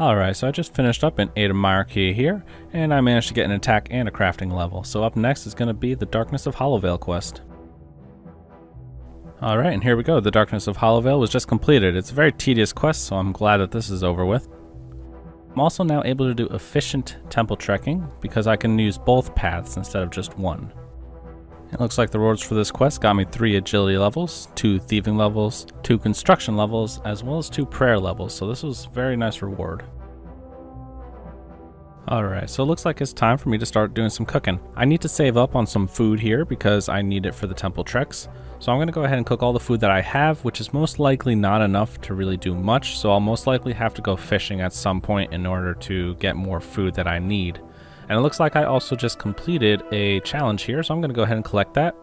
Alright, so I just finished up an Ada Marquee here, and I managed to get an attack and a crafting level. So up next is going to be the Darkness of Hollowvale quest. Alright, and here we go. The Darkness of Hollowvale was just completed. It's a very tedious quest, so I'm glad that this is over with. I'm also now able to do efficient temple trekking because I can use both paths instead of just one. It looks like the rewards for this quest got me 3 agility levels, 2 thieving levels, 2 construction levels, as well as 2 prayer levels, so this was a very nice reward. Alright, so it looks like it's time for me to start doing some cooking. I need to save up on some food here because I need it for the temple treks. So I'm going to go ahead and cook all the food that I have, which is most likely not enough to really do much, so I'll most likely have to go fishing at some point in order to get more food that I need. And it looks like I also just completed a challenge here, so I'm going to go ahead and collect that.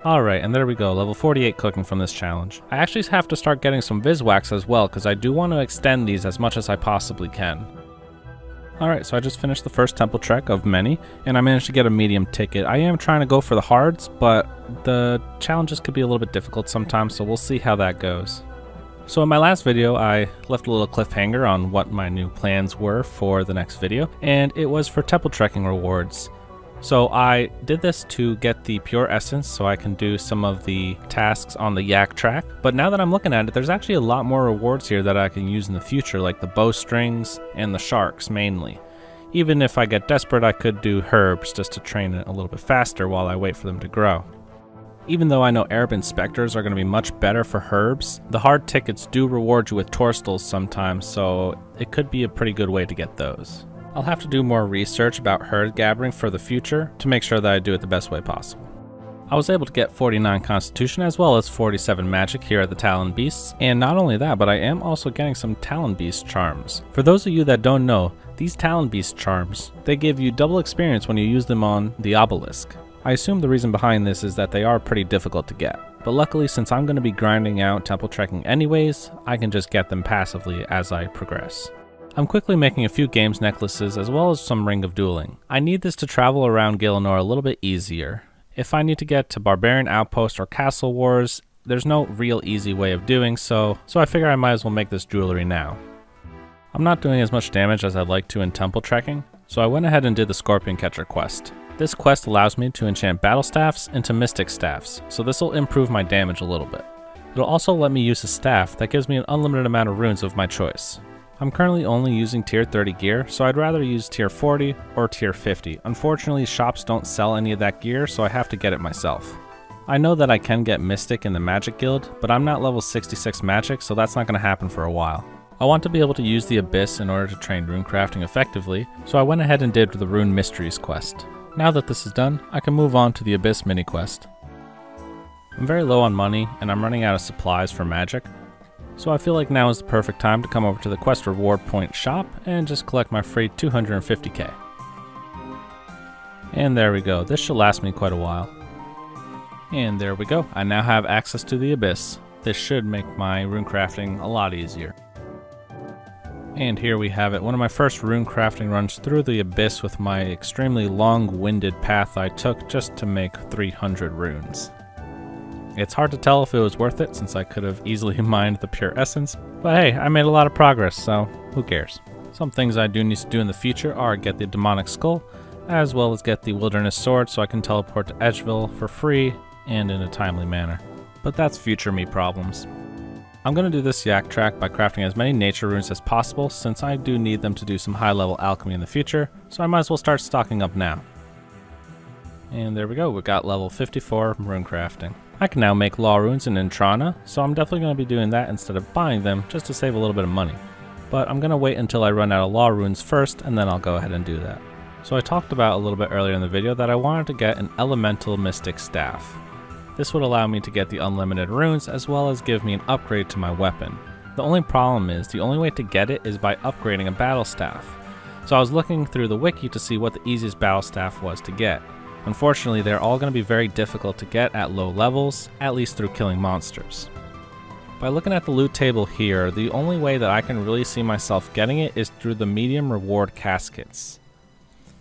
Alright, and there we go, level 48 cooking from this challenge. I actually have to start getting some Viswax as well, because I do want to extend these as much as I possibly can. Alright, so I just finished the first temple trek of many, and I managed to get a medium ticket. I am trying to go for the hards, but the challenges could be a little bit difficult sometimes, so we'll see how that goes. So in my last video, I left a little cliffhanger on what my new plans were for the next video, and it was for temple trekking rewards. So I did this to get the pure essence so I can do some of the tasks on the yak track, but now that I'm looking at it, there's actually a lot more rewards here that I can use in the future, like the bowstrings and the sharks mainly. Even if I get desperate, I could do herbs just to train it a little bit faster while I wait for them to grow. Even though I know Arab inspectors are going to be much better for herbs, the hard tickets do reward you with torstals sometimes, so it could be a pretty good way to get those. I'll have to do more research about herd gathering for the future to make sure that I do it the best way possible. I was able to get 49 Constitution as well as 47 Magic here at the Talon Beasts, and not only that, but I am also getting some Talon Beast charms. For those of you that don't know, these Talon Beast charms, they give you double experience when you use them on the obelisk. I assume the reason behind this is that they are pretty difficult to get, but luckily since I'm going to be grinding out temple trekking anyways, I can just get them passively as I progress. I'm quickly making a few games necklaces as well as some Ring of Dueling. I need this to travel around Gielinor a little bit easier. If I need to get to Barbarian Outpost or Castle Wars, there's no real easy way of doing so I figure I might as well make this jewelry now. I'm not doing as much damage as I'd like to in temple trekking, so I went ahead and did the Scorpion Catcher quest. This quest allows me to enchant battle staffs into mystic staffs, so this will improve my damage a little bit. It'll also let me use a staff that gives me an unlimited amount of runes of my choice. I'm currently only using tier 30 gear, so I'd rather use tier 40 or tier 50. Unfortunately, shops don't sell any of that gear, so I have to get it myself. I know that I can get Mystic in the Magic Guild, but I'm not level 66 Magic, so that's not going to happen for a while. I want to be able to use the Abyss in order to train rune crafting effectively, so I went ahead and did the Rune Mysteries quest. Now that this is done, I can move on to the Abyss mini quest. I'm very low on money, and I'm running out of supplies for magic, so I feel like now is the perfect time to come over to the quest reward point shop and just collect my free 250k. And there we go, this should last me quite a while. And there we go, I now have access to the Abyss. This should make my rune crafting a lot easier. And here we have it, one of my first rune crafting runs through the Abyss with my extremely long-winded path I took just to make 300 runes. It's hard to tell if it was worth it since I could have easily mined the pure essence, but hey, I made a lot of progress, so who cares. Some things I do need to do in the future are get the demonic skull, as well as get the wilderness sword so I can teleport to Edgeville for free and in a timely manner. But that's future me problems. I'm going to do this yak track by crafting as many nature runes as possible since I do need them to do some high level alchemy in the future, so I might as well start stocking up now. And there we go, we got level 54 rune crafting. I can now make law runes in Intrana, so I'm definitely going to be doing that instead of buying them just to save a little bit of money. But I'm going to wait until I run out of law runes first and then I'll go ahead and do that. So I talked about a little bit earlier in the video that I wanted to get an elemental mystic staff. This would allow me to get the unlimited runes as well as give me an upgrade to my weapon. The only problem is the only way to get it is by upgrading a battle staff. So I was looking through the wiki to see what the easiest battle staff was to get. Unfortunately, they're all going to be very difficult to get at low levels, at least through killing monsters. By looking at the loot table here, the only way that I can really see myself getting it is through the medium reward caskets.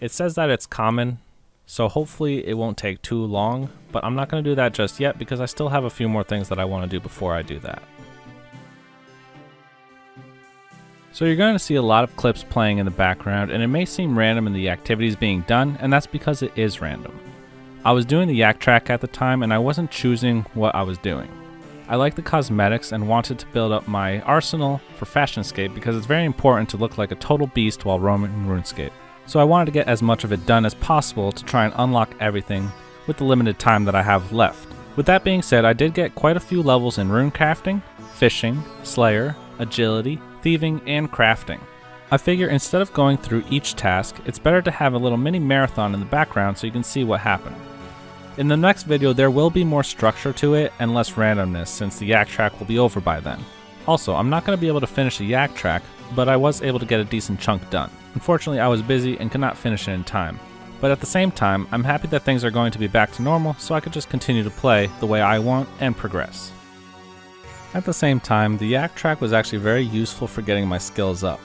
It says that it's common, so hopefully it won't take too long, but I'm not going to do that just yet because I still have a few more things that I want to do before I do that. So you're going to see a lot of clips playing in the background, and it may seem random in the activities being done, and that's because it is random. I was doing the yak track at the time, and I wasn't choosing what I was doing. I like the cosmetics and wanted to build up my arsenal for Fashionscape because it's very important to look like a total beast while roaming in Runescape. So I wanted to get as much of it done as possible to try and unlock everything with the limited time that I have left. With that being said, I did get quite a few levels in rune crafting, fishing, slayer, agility, thieving, and crafting. I figure instead of going through each task, it's better to have a little mini marathon in the background so you can see what happened. In the next video there will be more structure to it and less randomness since the yak track will be over by then. Also, I'm not going to be able to finish the yak track, but I was able to get a decent chunk done. Unfortunately, I was busy and could not finish it in time. But at the same time, I'm happy that things are going to be back to normal so I could just continue to play the way I want and progress. At the same time, the yak track was actually very useful for getting my skills up.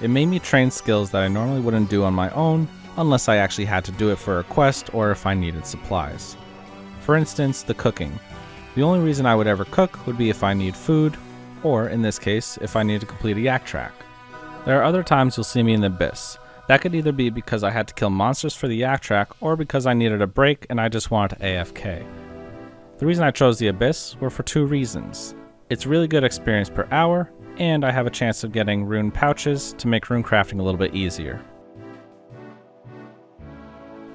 It made me train skills that I normally wouldn't do on my own unless I actually had to do it for a quest or if I needed supplies. For instance, the cooking. The only reason I would ever cook would be if I need food, or in this case, if I need to complete a yak track. There are other times you'll see me in the abyss. That could either be because I had to kill monsters for the yak track or because I needed a break and I just wanted to AFK. The reason I chose the abyss were for two reasons. It's really good experience per hour, and I have a chance of getting rune pouches to make rune crafting a little bit easier.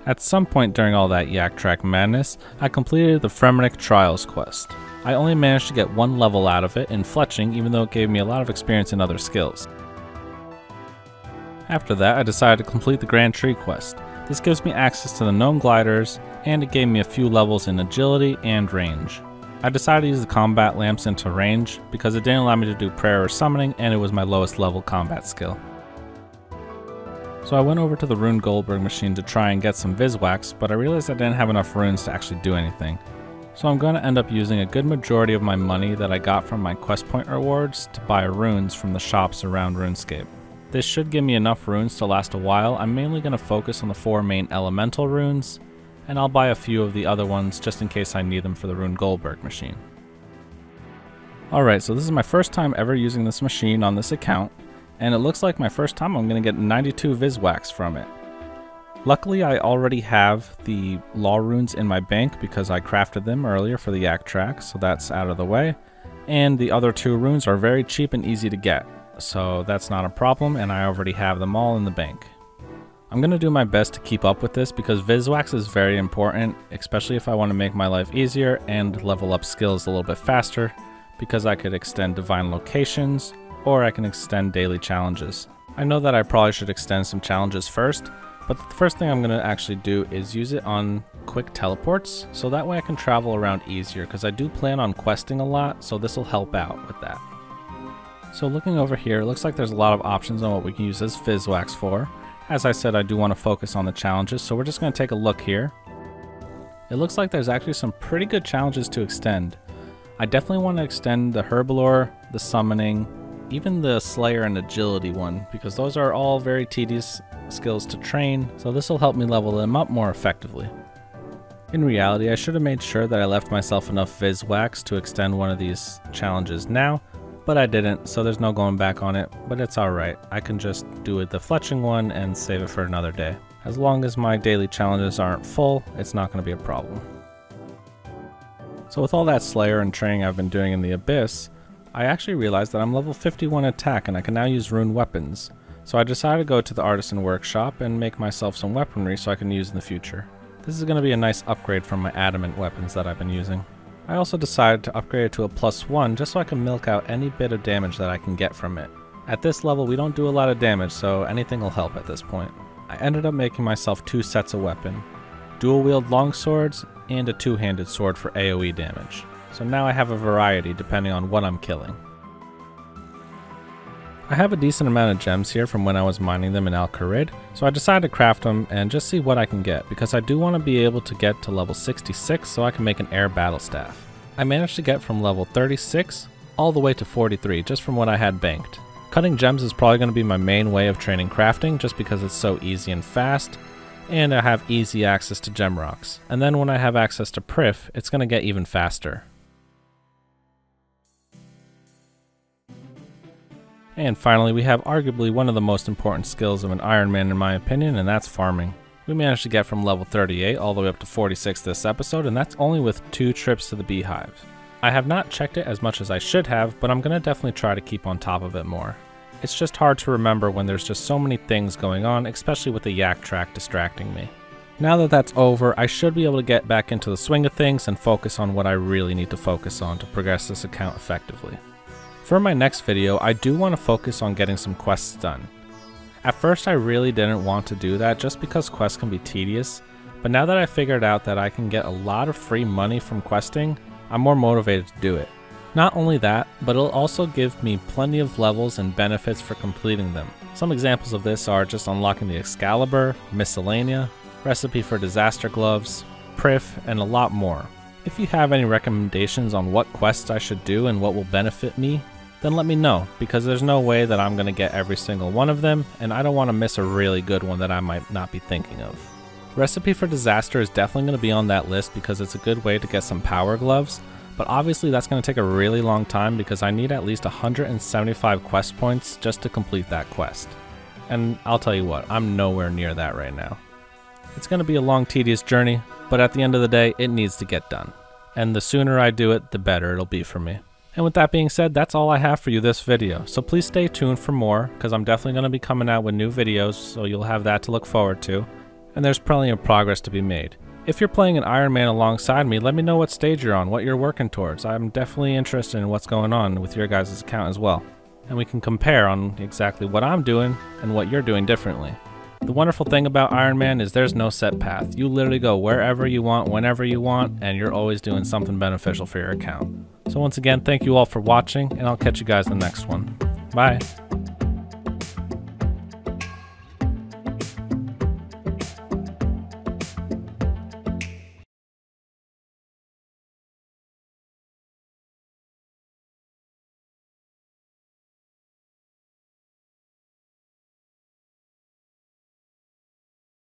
At some point during all that yak track madness, I completed the Fremennik Trials quest. I only managed to get one level out of it in fletching, even though it gave me a lot of experience in other skills. After that, I decided to complete the Grand Tree quest. This gives me access to the gnome gliders, and it gave me a few levels in agility and range. I decided to use the combat lamps into range because it didn't allow me to do prayer or summoning, and it was my lowest level combat skill. So I went over to the Rune Goldberg machine to try and get some Viswax, but I realized I didn't have enough runes to actually do anything. So I'm going to end up using a good majority of my money that I got from my quest point rewards to buy runes from the shops around Runescape. This should give me enough runes to last a while. I'm mainly going to focus on the 4 main elemental runes, and I'll buy a few of the other ones just in case I need them for the Rune Goldberg machine. Alright, so this is my first time ever using this machine on this account, and it looks like my first time I'm going to get 92 Viswax from it. Luckily I already have the law runes in my bank because I crafted them earlier for the yak track, so that's out of the way. And the other 2 runes are very cheap and easy to get, so that's not a problem, and I already have them all in the bank. I'm going to do my best to keep up with this because Viswax is very important, especially if I want to make my life easier and level up skills a little bit faster, because I could extend divine locations, or I can extend daily challenges. I know that I probably should extend some challenges first, but the first thing I'm going to actually do is use it on quick teleports, so that way I can travel around easier, because I do plan on questing a lot, so this will help out with that. So looking over here, it looks like there's a lot of options on what we can use this Viswax for. As I said, I do want to focus on the challenges, so we're just going to take a look here. It looks like there's actually some pretty good challenges to extend. I definitely want to extend the Herbalore, the Summoning, even the Slayer and Agility one, because those are all very tedious skills to train, so this will help me level them up more effectively. In reality, I should have made sure that I left myself enough Viswax to extend one of these challenges now, but I didn't, so there's no going back on it, but it's alright. I can just do it the fletching one and save it for another day. As long as my daily challenges aren't full, it's not going to be a problem. So with all that Slayer and training I've been doing in the Abyss, I actually realized that I'm level 51 attack and I can now use rune weapons. So I decided to go to the Artisan Workshop and make myself some weaponry so I can use in the future. This is going to be a nice upgrade from my adamant weapons that I've been using. I also decided to upgrade it to a +1 just so I can milk out any bit of damage that I can get from it. At this level we don't do a lot of damage, so anything will help at this point. I ended up making myself 2 sets of weapon, dual wield longswords and a 2-handed sword for AoE damage. So now I have a variety depending on what I'm killing. I have a decent amount of gems here from when I was mining them in Al-Kharid, so I decided to craft them and just see what I can get, because I do want to be able to get to level 66 so I can make an air battle staff. I managed to get from level 36 all the way to 43 just from what I had banked. Cutting gems is probably going to be my main way of training crafting just because it's so easy and fast, and I have easy access to gem rocks. And then when I have access to Prif, it's going to get even faster. And finally, we have arguably one of the most important skills of an Ironman in my opinion, and that's farming. We managed to get from level 38 all the way up to 46 this episode, and that's only with 2 trips to the beehive. I have not checked it as much as I should have, but I'm going to definitely try to keep on top of it more. It's just hard to remember when there's just so many things going on, especially with the yak track distracting me. Now that that's over, I should be able to get back into the swing of things and focus on what I really need to focus on to progress this account effectively. For my next video, I do want to focus on getting some quests done. At first I really didn't want to do that just because quests can be tedious, but now that I figured out that I can get a lot of free money from questing, I'm more motivated to do it. Not only that, but it'll also give me plenty of levels and benefits for completing them. Some examples of this are just unlocking the Excalibur, Miscellanea, Recipe for Disaster Gloves, Prif, and a lot more. If you have any recommendations on what quests I should do and what will benefit me, then let me know, because there's no way that I'm going to get every single one of them, and I don't want to miss a really good one that I might not be thinking of. Recipe for Disaster is definitely going to be on that list because it's a good way to get some power gloves, but obviously that's going to take a really long time because I need at least 175 quest points just to complete that quest. And I'll tell you what, I'm nowhere near that right now. It's going to be a long, tedious journey, but at the end of the day, it needs to get done. And the sooner I do it, the better it'll be for me. And with that being said, that's all I have for you this video, so please stay tuned for more, because I'm definitely going to be coming out with new videos, so you'll have that to look forward to. And there's plenty of progress to be made. If you're playing an Ironman alongside me, let me know what stage you're on, what you're working towards. I'm definitely interested in what's going on with your guys' account as well. And we can compare on exactly what I'm doing and what you're doing differently. The wonderful thing about Ironman is there's no set path. You literally go wherever you want, whenever you want, and you're always doing something beneficial for your account. So once again, thank you all for watching, and I'll catch you guys in the next one. Bye!